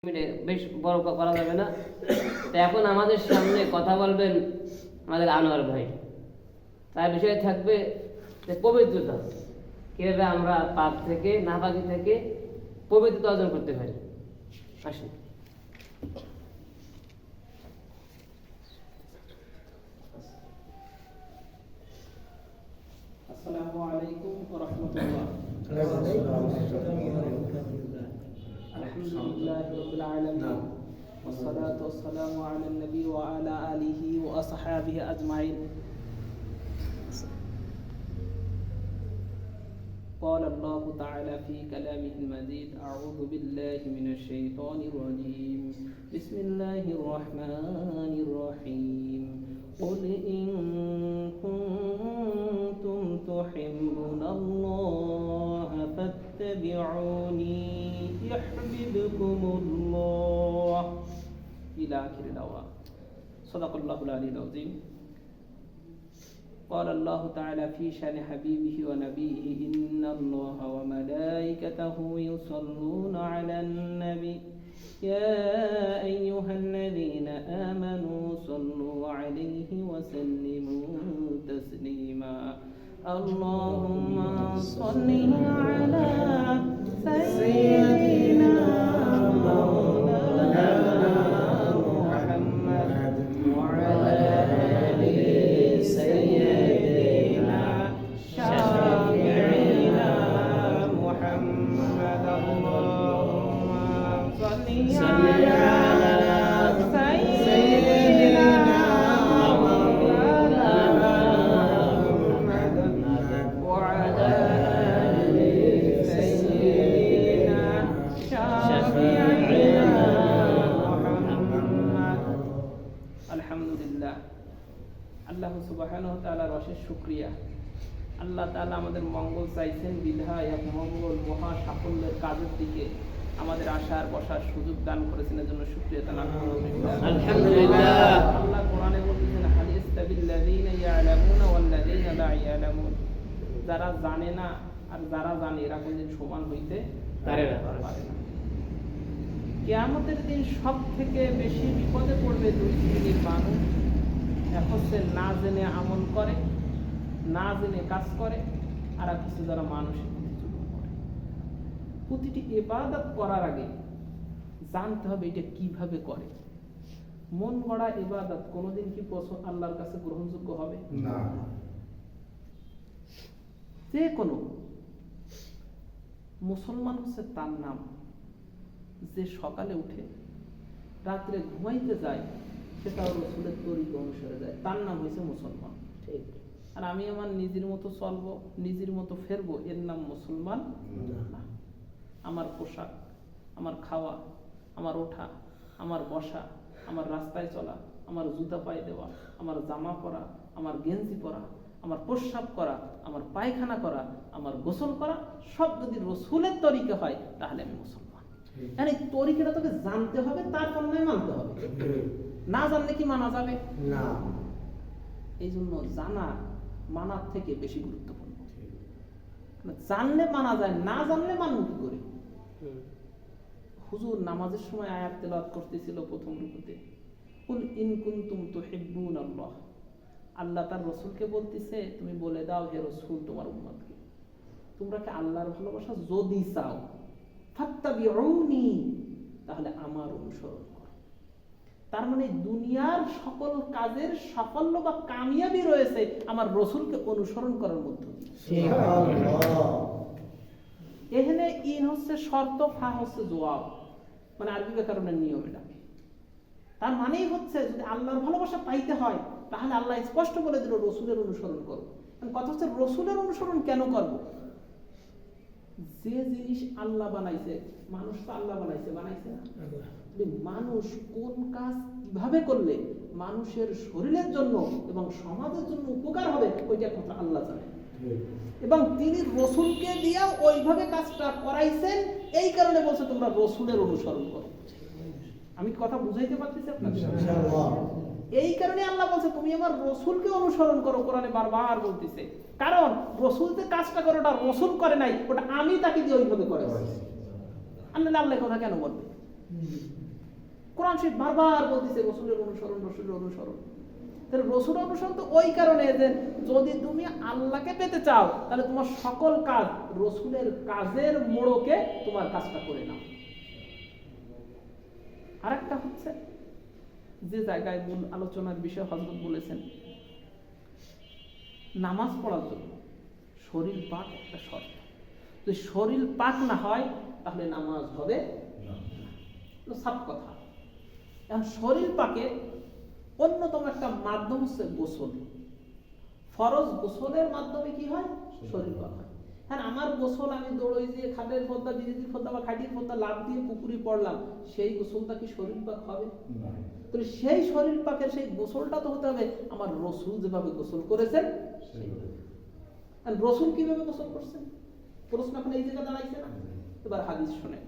বেশ বড় করা যাবে না। তো এখন আমাদের সামনে কথা বলবেন আমাদের আনোয়ার ভাই। তার বিষয়ে থাকবে যে পবিত্রতা, কিভাবে আমরা পাপ থেকে নাপাকি থেকে পবিত্রতা অর্জন করতে পারি। আসুন। আসসালামু আলাইকুম ওয়া রাহমাতুল্লাহ। আলহামদুলিল্লাহি রাব্বিল আলামিন ওয়াস সালাতু ওয়াস সালামু আলান নবী ওয়া আলা আলিহি ওয়া আসহাবিহি আজমাইন। قال الله تعالى في كلامه المجيد أعوذ بالله من الشيطان الرجيم بسم الله الرحمن الرحيم قل إن كنتم تحبون الله فاتبعوني يحببكم الله إلى آخر الآية. صدق الله العلي العظيم. قال الله تعالى في شأن حبيبه ونبيه إن الله وملائكته يصلون على النبي يا أيها الذين آمنوا صلوا عليه وسلموا تسليما اللهم صل على سيدنا مولانا محمد وعلى آل سيدنا شافعنا محمد اللهم صل على سيدنا مولانا محمد وعلى آل سيدنا شافعنا محمد. আলহামদুলিল্লাহ, আল্লাহ সুবহানাহু ওয়া তাআলার অশেষ শুকরিয়া। আল্লাহ তাআলা আমাদের মঙ্গল চাইছেন বিধায় এক মঙ্গল মহা সাফল্যের কাজের দিকে আমাদের আসার বসার সুযোগ দান করেছেন, এর জন্য শুকরিয়া তাআলা আলহামদুলিল্লাহ। আল্লাহ কোরআনে বলতেছেন হালিস্তাবিল্লাযীনা ইয়ালামুনা ওয়াল্লাযীনা লা ইয়ালামুন, যারা জানে না আর যারা জানে এরা কোনদিন সমান হইতে পারে না। কিয়ামতের দিন সবথেকে বেশি বিপদে পড়বে দুই শ্রেণীর মানুষ। এক হচ্ছে না জেনে আমল করে, না জেনে কাজ করে, আর এক হচ্ছে যারা মানুষের প্রতি জুলুম করে। প্রতিটি ইবাদত করার আগে জানতে হবে এটা কিভাবে করে। মন গড়া ইবাদত কোনোদিন কি আল্লাহর কাছে গ্রহণযোগ্য হবে না। যে কোনো মুসলমান হচ্ছে তার নাম যে সকালে উঠে রাত্রে ঘুমাইতে যায় সেটা রাসূলের তরিকা অনুসারে যায়, তার নাম হয়েছে মুসলমান। ঠিক। আর আমি আমার নিজের মতো চলবো, নিজের মতো ফেরবো, এর নাম মুসলমান না। আমার পোশাক, আমার খাওয়া, আমার ওঠা, আমার বসা, আমার রাস্তায় চলা, আমার জুতা পায়ে দেওয়া, আমার জামা পরা, আমার গেঞ্জি পরা, আমার প্রস্রাব করা, আমার পায়খানা করা, আমার গোসল করা সব যদি রাসূলের তরিকা হয় তাহলে আমি মুসলমান। এই তরিকাটা তোকে জানতে হবে, তারপর নয় মানতে হবে। না জানলে কি মানা যাবে না। এই জন্য জানা মানার থেকে বেশি গুরুত্বপূর্ণ। জানলে মানা যায়, না জানলে মানব কি করে? হুজুর নামাজের সময় আয়াত তেলাওয়াত করতেছিল প্রথম রুকুতে, কুল ইন কুনতুম তুহিব্বুনাল্লাহ। আল্লাহ তার রাসূলকে বলতেছে তুমি বলে দাও হে রাসূল তোমার উম্মতকে, তোমরা কি আল্লাহর ভালোবাসা যদি চাও ফাত্তাবিউনি, তাহলে আমার অনুসরণ করো। তার মানে দুনিয়ার সকল কাজের সাফল্য বা কামিয়াবি রয়েছে আমার রাসূলকে অনুসরণ করার মধ্য দিয়ে। সুবহানাল্লাহ। এখানে ইন হচ্ছে শর্ত, ফা হচ্ছে জবাব, মানে আরবি ব্যাকরণের নিয়ম এটা। তার মানেই হচ্ছে যদি আল্লাহর ভালোবাসা পাইতে হয় তাহলে আল্লাহ স্পষ্ট বলে দিল রাসূলের অনুসরণ করো। কথা হচ্ছে রাসূলের অনুসরণ কেন করব? যে জিনিস আল্লাহ বানাইছে, মানুষ তো আল্লাহ বানাইছে না? মানুষ কোন কাজ কিভাবে করলে মানুষের শরীরের জন্য এবং সমাজের জন্য উপকার হবে ওইটা কথা আল্লাহ জানে, এবং তিনি রাসূলকে দিয়ে ওইভাবে কাজটা করাইছেন। এই কারণে বলছে তোমরা রাসূলের অনুসরণ করো। আমি কথা বুঝাইতে পারতেছি আপনাদের? ইনশাআল্লাহ। এই কারণে আল্লাহ বলছে তুমি আমার রাসূলকে অনুসরণ করো, কোরআনে বারবার বলতেছে। কারণ রাসূল যে কাজটা করে ওটা রাসূল করে নাই, ওটা আমি তাকে দিয়ে ওইভাবে করেছি। আল্লাহ কথা কেন বলবে? কোরআন শরীফ বারবার বলতেছে রসুলের অনুসরণ, রসুলের অনুসরণ। তাহলে রসুল অনুসরণ তো ওই কারণে যে যদি তুমি আল্লাহকে পেতে চাও তাহলে তোমার সকল কাজ রসুলের কাজের মোড়কে তোমার কাজটা করে নাও। আরেকটা হচ্ছে যে জায়গায় মূল আলোচনার বিষয় হযরত বলেছেন, নামাজ পড়ার জন্য শরীর পাক একটা শর্ত। যদি শরীর পাক না হয় তাহলে নামাজ হবে না, সাফ কথা। এখন শরীর পাকে অন্যতম একটা মাধ্যম হচ্ছে গোসল। ফরজ গোসলের মাধ্যমে কি হয়? শরীর পাক হয়। হ্যাঁ, আমার গোসল আমি দৌড়ই দিয়ে খাটের পর্দা, বিজেপির পর্দা বা খাটির পর্দা লাভ দিয়ে পুকুরে পড়লাম, সেই গোসলটা কি শরীর পাক হবে? তাহলে সেই শরীর পাকের সেই গোসলটা তো হতে হবে আমার রসুল যেভাবে গোসল করেছেন সেইভাবে। আর রসুল কিভাবে গোসল করছেন প্রশ্ন এখন এই জায়গা দাঁড়াইছে না? এবার হাদিস শুনেন।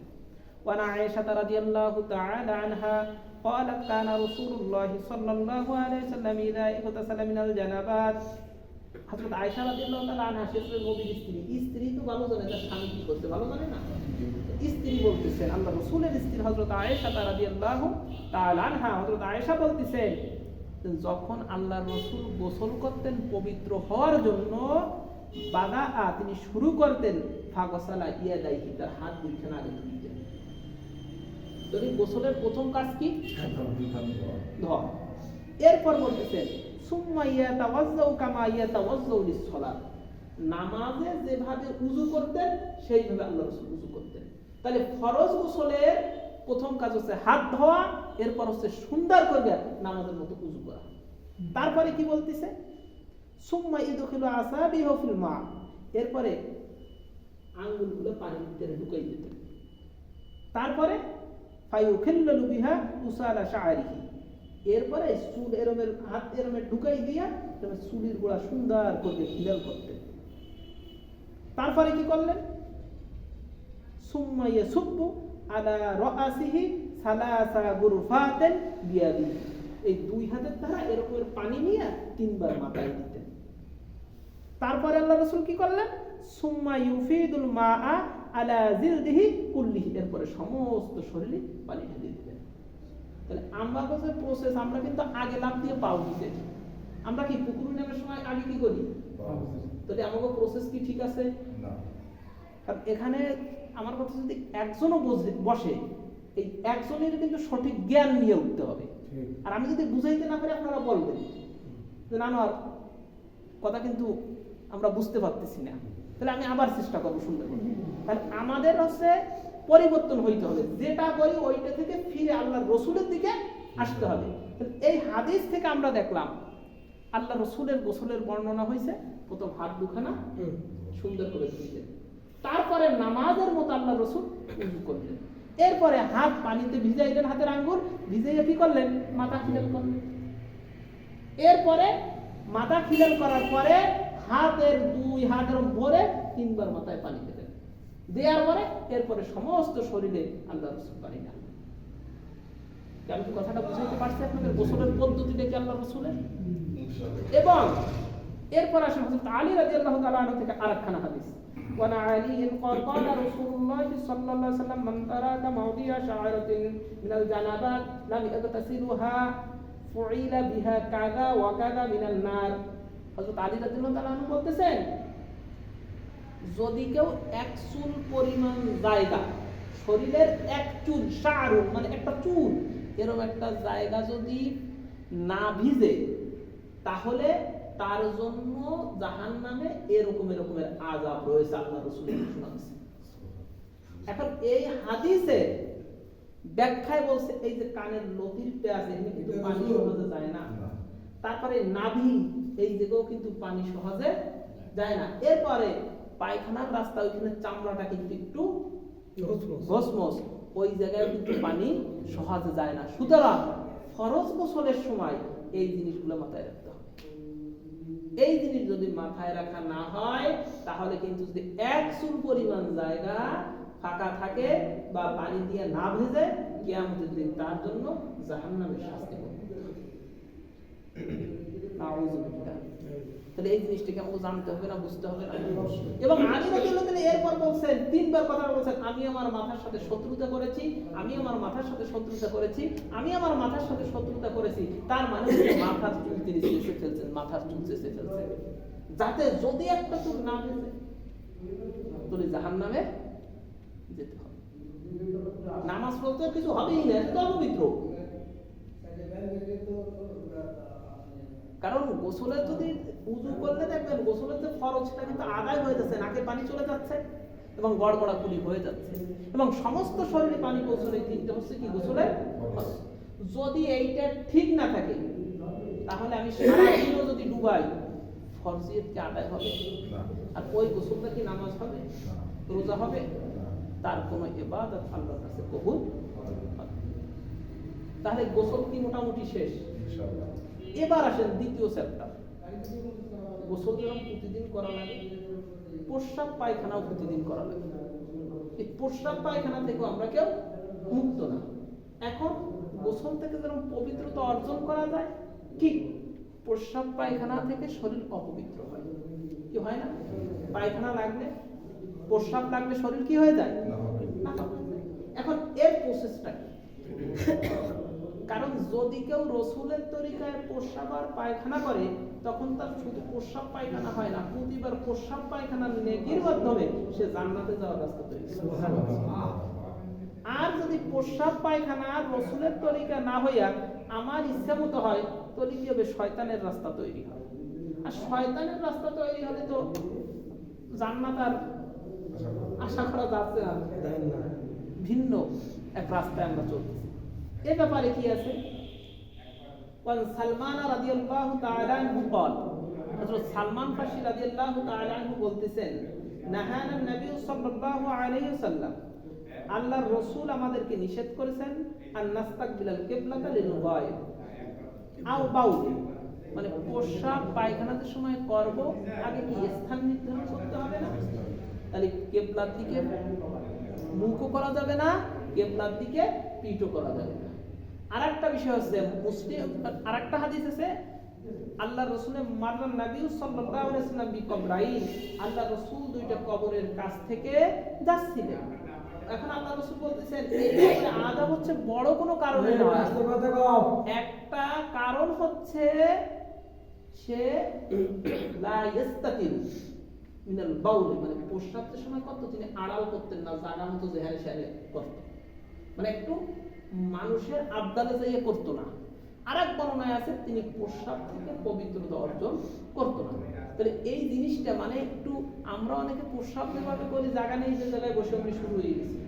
وعن عائشة رضي الله تعالى عنها قالت كان رسول الله صلى الله عليه وسلم إذا اغتسل من الجنابات। হযরত আয়েশা রাদিয়াল্লাহু তাআলা আনহা শেষের নবীর স্ত্রী, স্ত্রী তো ভালো জানে তার স্বামী কি করতে, ভালো জানে না? স্ত্রী বলতেছেন, আল্লাহ রাসূলের স্ত্রী হযরত আয়েশা রাদিয়াল্লাহু তাআলা আনহা, হযরত আয়েশা বলতেছেন যখন আল্লাহর রাসূল গোসল করতেন পবিত্র হওয়ার জন্য, বাদা তিনি শুরু করতেন ফাগসালা ইয়াদাইহি, তার হাত দুইখানা আগে ধুইতেন। যদি গোসলের প্রথম কাজ কি? ধোয়া। এরপর বলতেছেন সুম্মা ইয়াতাওয়াজ্জাউ কামা ইয়াতাওয়াজ্জাউ লিস-সালাত, নামাজে যেভাবে ওযু করতেন সেইভাবে আল্লাহর রাসূল ওযু করতেন। তাহলে ফরজ গোসলের প্রথম কাজ হচ্ছে হাত ধোয়া, এরপর হচ্ছে সুন্দর করে নামাজের মতো ওযু করা। তারপরে কি বলতেছে? সুম্মা ইদখিলু আসাবিহু ফিল মা, এরপরে আঙ্গুলগুলো পানির ভিতরে ঢুকাই দিতেন। তারপরে ফায়ুখিল্লু বিহা উসালা শাআরিহি, এরপরে চুল এরমের হাত এরমের ঢুকাই দিয়া তবে চুলের গোড়া সুন্দর করে খিলাল করতেন। তারপরে কি করলেন? সুম্মা ইয়াসুব্বু আলা রাসিহি সালাসা গুরফাতান বিয়াদিহি, এই দুই হাতের দ্বারা এরকম পানি নিয়ে তিনবার মাথায় দিতেন। তারপরে আল্লাহ রাসূল কি করলেন? সুম্মা ইউফিদুল মাআ আলা জিলদিহি কুল্লিহি, এরপরে সমস্ত শরীরে পানি ঢেলে দিতেন। তাহলে আমরা কাছে প্রসেস, আমরা কিন্তু আগে লাফ দিয়ে পাও দিতে, আমরা কি পুকুরে নেমের সময় আগে কি করি? তাহলে আমাকে প্রসেস কি ঠিক আছে না? কারণ এখানে আমার কথা যদি একজনও বসে, এই একজনের কিন্তু সঠিক জ্ঞান নিয়ে উঠতে হবে। আর আমি যদি বুঝাইতে না পারি আপনারা বলবেন যে না আর কথা কিন্তু আমরা বুঝতে পারতেছি না, তাহলে আমি আবার চেষ্টা করবো সুন্দর করে। তাহলে আমাদের হচ্ছে পরিবর্তন হইতে হবে, যেটা করি ওইটা থেকে ফিরে আল্লাহর রসুলের দিকে আসতে হবে। এই হাদিস থেকে আমরা দেখলাম আল্লাহ রসুলের গোসলের বর্ণনা হয়েছে, প্রথম হাত দুখানা সুন্দর করে ধুইলেন, তারপরে নামাজের মতো আল্লাহ রসুল উযু করলেন, এরপরে হাত পানিতে ভিজাইলেন, হাতের আঙ্গুল ভিজাইয়া কি করলেন? মাথা খিলাল করলেন। এরপরে মাথা খিলাল করার পরে হাতের দুই হাতের ভরে তিনবার মাথায় পানি দিলেন, দেওয়ার পরে এরপরে সমস্ত শরীরে আল্লাহ রাসূল পানি ঢাললেন। আমি কি কথাটা বুঝাইতে পারছি আপনাদের? গোসলের পদ্ধতিটা কি আল্লাহ রাসূলের? এবং এরপর আসেন হযরত আলী রাদিয়াল্লাহু তাআলা আনহু থেকে আরেকখানা হাদিস। ওয়ানা আলী قال قال رسول الله صلى الله عليه وسلم من ترك موضع شعرة من الجنابات لم يغتسلها فعل بها كذا وكذا من النار। হযরত আলী রাদিয়াল্লাহু তাআলা আনহু বলতেছেন, যদি কেউ এক চুল পরিমাণ জায়গা, শরীরের এক চুল, শাআরুন মানে একটা চুল, এরকম একটা জায়গা যদি না ভিজে, তাহলে তার জন্য জাহান্নামে এরকমের আযাব রয়েছে, আল্লাহ রাসূলের ঘোষণা আছে। এখন এই হাদিসে ব্যাখ্যায় বলছে এই যে কানের লতির পেঁয়াজ, এখানে কিন্তু পানি সহজে যায় না, তারপরে নাভি এই জায়গাও কিন্তু পানি সহজে যায় না, এরপরে পায়খানার রাস্তা ওইখানে চামড়াটা কিন্তু একটু ঘসমস, ওই জায়গায় কিন্তু পানি সহজে যায় না। সুতরাং ফরজ গোসলের সময় এই জিনিসগুলো মাথায় রাখতে হবে। এই জিনিস যদি মাথায় রাখা না হয় তাহলে কিন্তু যদি এক চুল পরিমাণ জায়গা ফাঁকা থাকে বা পানি দিয়ে না ভেজে, কিয়ামতের দিন তার জন্য জাহান্নামের শাস্তি হবে। নাউযুবিল্লাহ। তাহলে এই জিনিসটাকে আমাকে জানতে হবে না, বুঝতে হবে না। এবং আলী রাদিয়াল্লাহু তাআলা এরপর বলছেন, তিনবার কথা বলছেন, আমি আমার মাথার সাথে শত্রুতা করেছি, আমি আমার মাথার সাথে শত্রুতা করেছি, আমি আমার মাথার সাথে শত্রুতা করেছি। তার মানে মাথার চুল তিনি চেঁচে ফেলছেন, মাথার চুল চেঁচে ফেলছেন, যাতে যদি একটা চুল না ভেজে তাহলে জাহান্নামে যেতে হবে। নামাজ পড়তে কিছু হবেই না, এটা তো অপবিত্র। কারণ গোসলে যদি উযু করলে দেখবেন গোসলের যে ফরজ সেটা কিন্তু আদায় হয়ে যাচ্ছে, নাকে পানি চলে যাচ্ছে এবং গড়গড়া কুলি হয়ে যাচ্ছে এবং সমস্ত শরীরে পানি পৌঁছলে তিনটা হচ্ছে কি গোসলের ফরজ। যদি এইটা ঠিক না থাকে তাহলে আমি সারা দিনও যদি ডুবাই ফরজিয়ত কি আদায় হবে? আর ওই গোসলটা কি নামাজ হবে, রোজা হবে? তার কোনো ইবাদত আল্লাহর কাছে কবুল হবে না। তাহলে গোসল কি মোটামুটি শেষ? ইনশাআল্লাহ। এবার আসেন দ্বিতীয় চ্যাপ্টার। গোসল যেরকম প্রতিদিন করা লাগে, প্রস্রাব পায়খানাও প্রতিদিন করা লাগে। এই প্রস্রাব পায়খানা থেকেও আমরা কেউ মুক্ত না। এখন গোসল থেকে যেরকম পবিত্রতা অর্জন করা যায়, ঠিক প্রস্রাব পায়খানা থেকে শরীর অপবিত্র হয়। কি হয় না? পায়খানা লাগলে, প্রস্রাব লাগলে শরীর কি হয়ে যায়? না। এখন এর প্রসেসটা কি? কারণ যদি কেউ রসুলের তরিকায় প্রস্রাব আর পায়খানা করে তখন তার শুধু প্রস্রাব পায়খানা হয় না, প্রতিবার প্রস্রাব পায়খানার নেকির মাধ্যমে সে জান্নাতে যাওয়ার রাস্তা তৈরি করে। আর যদি প্রস্রাব পায়খানা রসুলের তরিকা না হইয়া আমার ইচ্ছা মতো হয় তাহলে কি হবে? শয়তানের রাস্তা তৈরি হয়। আর শয়তানের রাস্তা তৈরি হলে তো জান্নাত আর আশা করা যাচ্ছে না, ভিন্ন এক রাস্তায় আমরা চলতেছি। এ ব্যাপারে কি আছে? সালমান রাদিয়াল্লাহু তাআলা আনহু বল, হযরত সালমান ফারসি রাদিয়াল্লাহু তাআলা আনহু বলতেছেন, নাহানা নবী সাল্লাল্লাহু আলাইহি ওয়াসাল্লাম, আল্লাহর রাসূল আমাদেরকে নিষেধ করেছেন আন নাস্তাকবিলাল কিবলাতা লিল গায়ব আও বাউল, মানে প্রস্রাব পায়খানার সময় করব আগে কি স্থান নির্ধারণ করতে হবে না? তাহলে কিবলার দিকে মুখও করা যাবে না, কিবলার দিকে পিঠও করা যাবে না। আরেকটা বিষয় হচ্ছে মুসলিম আরেকটা হাদিস আছে, আল্লাহর রাসূলের মাররান নবী সাল্লাল্লাহু আলাইহি ওয়াসাল্লাম বিকবরাইন, আল্লাহর রাসূল দুইটা কবরের কাছ থেকে যাচ্ছিলেন। এখন আল্লাহর রাসূল বলতেছেন এই কবরে আযাব হচ্ছে বড় কোনো কারণে নয়, একটা কারণ হচ্ছে সে লা ইস্তাতির মিনাল বাউল, মানে প্রস্রাবের সময় কত তিনি আড়াল করতেন না, জায়গা মতো যেহারে সেহারে করতেন, মানে একটু মানুষের আবদালে যাইয়ে করতো না। আর এক বর্ণনায় আছে তিনি প্রস্রাব থেকে পবিত্রতা অর্জন করতো না। তাহলে এই জিনিসটা মানে একটু আমরা অনেকে প্রস্রাব যেভাবে করি জায়গা নেই, যে জায়গায় বসে আমি শুরু হয়ে গেছি,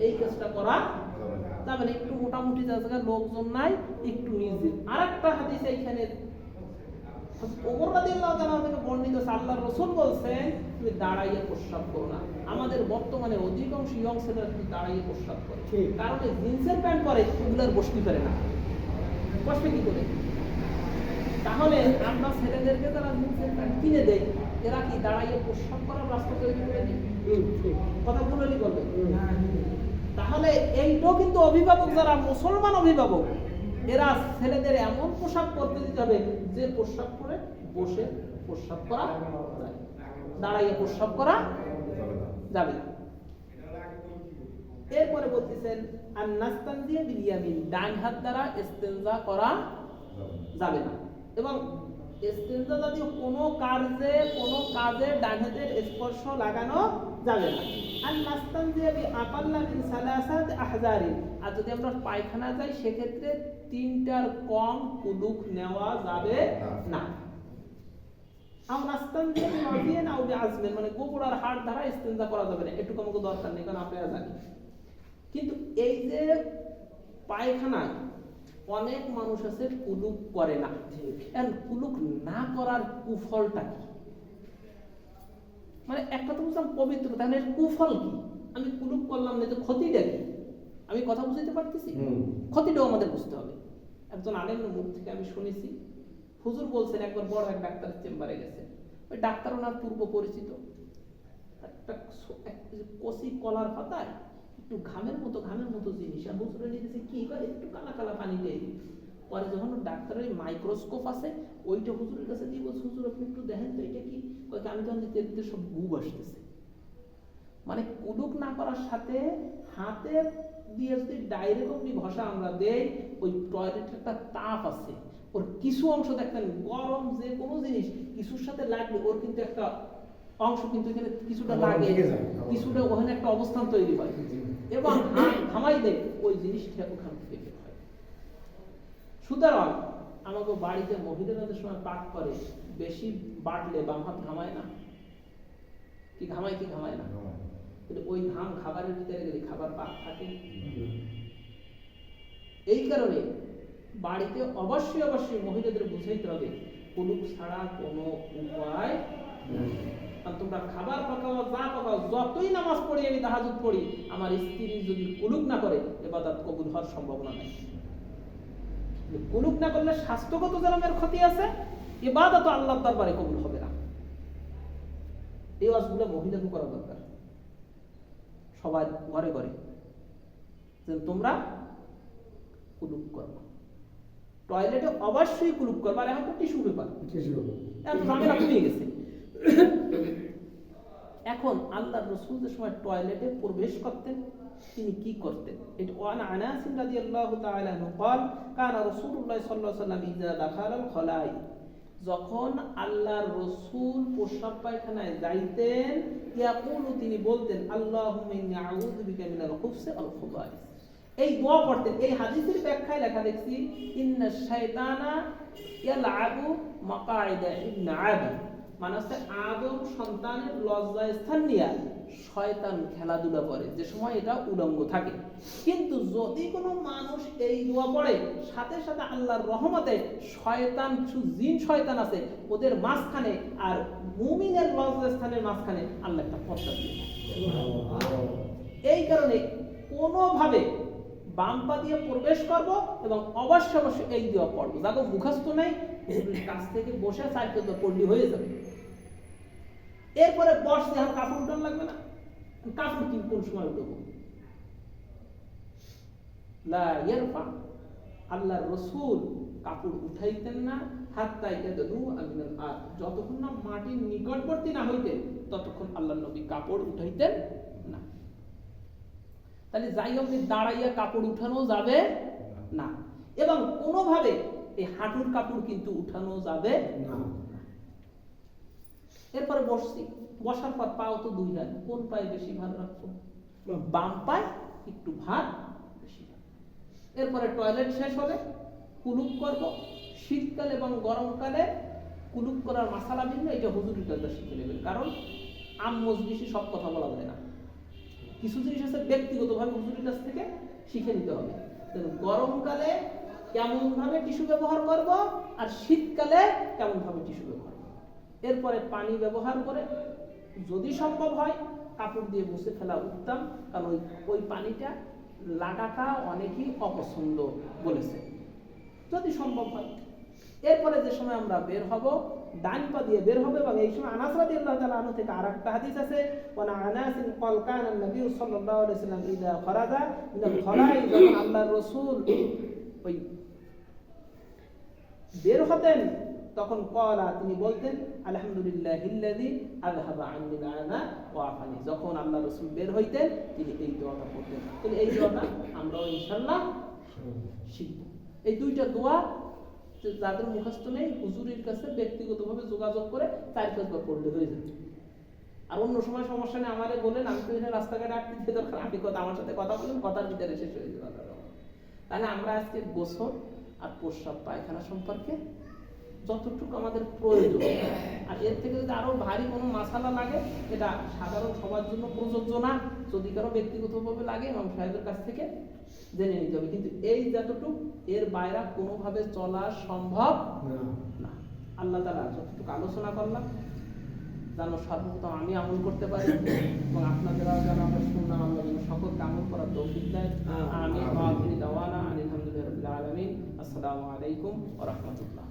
এই কাজটা করা যাবে না। একটু মোটামুটি জায়গায় লোকজন নাই, একটু নিজে। আর একটা হাদিস এইখানে ওমর রাদিয়াল্লাহু তাআলা থেকে বর্ণিত, আল্লাহর রাসূল বলছেন তুমি দাঁড়াইয়ে প্রস্রাব করো না। আমাদের বর্তমানে অধিকাংশ ইয়ং ছেলেরা কিন্তু দাঁড়াইয়ে প্রস্রাব করে, কারণ এই জিন্সের প্যান্ট পরে এগুলার বসতে পারে না, বসবে কি করে? তাহলে আমরা ছেলেদেরকে যারা জিন্সের প্যান্ট কিনে দেয় এরা কি দাঁড়াইয়ে প্রস্রাব করার রাস্তা তৈরি করে দেয়? কথা বলেই বলবে। তাহলে এইটাও কিন্তু অভিভাবক যারা মুসলমান অভিভাবক এরা ছেলেদের এমন পোশাক পরতে দিতে হবে যে পোশাক পরে বসে প্রস্রাব করা যায়, দাঁড়াইয়ে প্রস্রাব করা যাবে না। এরপরে বলতেছেন আর নাস্তানজিয়া বিল ইয়ামিন, ডান হাত দ্বারা ইস্তেনজা করা যাবে না, এবং ইস্তেনজা জাতীয় কোনো কাজে ডান হাতের স্পর্শ লাগানো যাবে না। আর নাস্তানজিয়া বি আকাল্লা মিন সালাসাত আহজারি, আর যদি আমরা পায়খানা যাই সেক্ষেত্রে 3টার কম কুলুক নেওয়া যাবে না। আও নাস্তানজিয়া বি ওয়াজিন আও বি আজমিন, মানে গোপড়ার হাড় দ্বারা ইস্তেনজা করা যাবে না, এটুকু আমাকে দরকার নেই কারণ আপনারা জানেন। কিন্তু এই যে পায়খানায় অনেক মানুষ আছে কুলুক করে না, কুলুক না করার কুফলটা কি? মানে একটা তো বুঝলাম পবিত্র, তাহলে কুফল কি? আমি কুলুক করলাম না, তো ক্ষতিটা কি? আমি কথা বুঝতে পারতেছি? ক্ষতিটাও আমাদের বুঝতে হবে। একজন আলেমের মুখ থেকে আমি শুনেছি, হুজুর বলছেন একবার বড় এক ডাক্তারের চেম্বারে গেছে, ওই ডাক্তার ওনার পূর্ব পরিচিত, একটা কচি কলার পাতায় একটু ঘামের মতো জিনিস, আর হুজুরে নিতেছে কি করে একটু কালা কালা পানি দিয়ে, পরে যখন ডাক্তারের মাইক্রোস্কোপ আছে ওইটা হুজুরের কাছে দিয়ে বলছে, হুজুর আপনি একটু দেখেন তো এটা কি? কয়েক আমি তখন দিতে দিতে সব গুব আসতেছে। মানে কুলুক না করার সাথে হাতে দিয়ে যদি ডাইরেক্ট আপনি ঘষা আমরা দেই, ওই টয়লেটের একটা তাপ আছে, ওর কিছু অংশ দেখতেন গরম, যে কোনো জিনিস কিছুর সাথে লাগলে ওর কিন্তু একটা অংশ কিন্তু এখানে কিছুটা লাগে, কিছুটা ওখানে একটা অবস্থান তৈরি হয় এবং ঘামাই দেয়, ওই জিনিসটা ওখান থেকে বের হয়। সুতরাং আমাকে বাড়িতে মহিলারা যে সময় পাক করে, বেশি বাটলে বাম হাত ঘামায় না? কি ঘামায় কি ঘামায় না? কিন্তু ওই ঘাম খাবারের ভিতরে গেলে খাবার পাক থাকে। এই কারণে বাড়িতে অবশ্যই অবশ্যই মহিলাদের বুঝাইতে হবে কুলুক ছাড়া কোনো উপায় নেই। আর তোমরা খাবার পাকাও, যা পাকাও, যতই নামাজ পড়ি, আমি তাহাজ্জুদ পড়ি, আমার স্ত্রী যদি কুলুক না করে ইবাদত কবুল হওয়ার সম্ভাবনা নেই। কুলুক না করলে স্বাস্থ্যগত জলমের ক্ষতি আছে, ইবাদত আল্লাহর দরবারে কবুল হবে না। এই ওয়াজগুলো মহিলাকে করা দরকার, সবাই ঘরে ঘরে, যে তোমরা কুলুক করবা, টয়লেটে অবশ্যই কুলুক করবা। আর এখন তো টিস্যু পেপার, এত ঝামেলা কমে গেছে। এখন আল্লাহর রাসূল যে সময় টয়লেটে প্রবেশ করতেন তিনি কি করতেন? এটা ওয়ান আনাস রাদিয়াল্লাহু তাআলা আনহু قال কানা রাসূলুল্লাহ সাল্লাল্লাহু আলাইহি ওয়াসাল্লাম ইযা দাখালাল খলাই, যখন আল্লাহর রাসূল প্রস্রাব পায়খানায় যাইতেন, ইয়াকুলু তিনি বলতেন আল্লাহুম্মা ইন্নী আউযু বিকা মিনাল খুবসি ওয়াল খুবাইস। এই দোয়া পড়তেন। এই হাদিসের ব্যাখ্যায় লেখা দেখছি ইন্নাশ শাইতানা ইয়ালআবু মাকাইদা ইবনে আদম, মানে হচ্ছে আদম সন্তানের লজ্জা স্থান নিয়ে শয়তান খেলাধুলা করে, যে সময় এটা উলঙ্গ থাকে। কিন্তু যদি কোনো মানুষ এই দোয়া পড়ে, সাথে সাথে আল্লাহর রহমতে শয়তান, জিন শয়তান আছে ওদের মাঝখানে আর মুমিনের লজ্জা স্থানের মাঝখানে আল্লাহ একটা পর্দা দিয়ে দেয়। এই কারণে কোনোভাবে বাম পা দিয়ে প্রবেশ করব এবং অবশ্যই অবশ্যই এই দোয়া পড়বো। যাদের মুখস্থ নেই কাছ থেকে বসে সাইকেল পড়লি হয়ে যাবে। এরপরে বসতে আর কাপড় উঠান লাগবে না। কাপড় কি কোন সময় উঠবো? লা ইয়ারফা, আল্লাহর রাসূল কাপড় উঠাইতেন না হাত্তা ইয়াদু আমিনাল আরদ, যতক্ষণ না মাটির নিকটবর্তী না হইতেন ততক্ষণ আল্লাহর নবী কাপড় উঠাইতেন না। তাহলে যাই হোক, দাঁড়াইয়া কাপড় উঠানো যাবে না এবং কোনোভাবে এই হাঁটুর কাপড় কিন্তু উঠানো যাবে না। এরপরে বসছি, বসার পর পাও তো দুই হাত, কোন পায়ে বেশি ভার রাখবো? বাম পায়ে একটু ভার বেশি। এরপরে টয়লেট শেষ হলে কুলুক করব। শীতকালে এবং গরমকালে কুলুক করার মাসালা ভিন্ন, এটা হুজুরের কাছে শিখে নেবেন, কারণ আম মজলিসে সব কথা বলা যায় না। কিছু জিনিস আছে ব্যক্তিগতভাবে হুজুরের কাছ থেকে শিখে নিতে হবে। গরমকালে কেমন ভাবে টিস্যু ব্যবহার করব আর শীতকালে কেমন ভাবে টিস্যু ব্যবহার করব। এরপরে পানি ব্যবহার করে যদি সম্ভব হয় কাপড় দিয়ে মুছে ফেলা উত্তম, কারণ ওই পানিটা লাগাটা অনেকেই অপছন্দ বলেছে, যদি সম্ভব হয়। এরপরে যে সময় আমরা বের হব, ডান পা দিয়ে বের হবে। এবং এই সময় আনাস রাদিয়াল্লাহু তাআলা আনহু থেকে আরেকটা হাদিস আছে, ওয়া আনাস ক্বাল কানা নবী সাল্লাল্লাহু আলাইহি ওয়াসাল্লাম ইযা খরাজা মিনাল খলাই, যখন আল্লাহর রাসূল ওই বের হতেন তখন ক্বালা, তিনি বলতেন আলহামদুলিল্লাহিল্লাযী আযহাবা আন্নী আনা ওয়া আফানি। যখন আল্লাহর রাসূল বের হইতেন তিনি এই দোয়াটা পড়তেন। তাহলে এই দোয়াটা আমরাও ইনশাআল্লাহ শিখব। এই দুইটা দোয়া যাদের মুখস্থ নেই হুজুরের কাছে ব্যক্তিগতভাবে যোগাযোগ করে 4-5 বার পড়লে হয়ে যাবে। আর অন্য সময় সমস্যা নেই, আমারে বলেন, আমি তো এখানে রাস্তাঘাটে আটকে দরকার, আপনি আমার সাথে কথা বলেন, কথার ভিতরে শেষ হয়ে যাবে। তাহলে আমরা আজকে গোসল আর প্রস্রাব পায়খানা সম্পর্কে যতটুকু আমাদের প্রয়োজন, আর এর থেকে যদি আরো ভারী কোনো মাসালা লাগে এটা সাধারণ সবার জন্য প্রযোজ্য না, যদি কারো ব্যক্তিগতভাবে লাগে ইমাম সাহেবের কাছ থেকে জেনে নিতে হবে। কিন্তু এই যতটুকু এর বাইরে কোনোভাবে চলা সম্ভব না। আল্লাহ তাআলা যতটুকু আলোচনা করলাম যেন সর্বপ্রথম আমি আমল করতে পারি এবং আপনাদেরও যেন আমরা শুনলাম, আল্লাহ যেন সকলকে আমল করার তৌফিক দেয়। আমিন। ওয়া আখিরু দাওয়ানা আলহামদুলিল্লাহি রাব্বিল আলামিন। আসসালামু আলাইকুম ওয়া রাহমাতুল্লাহ।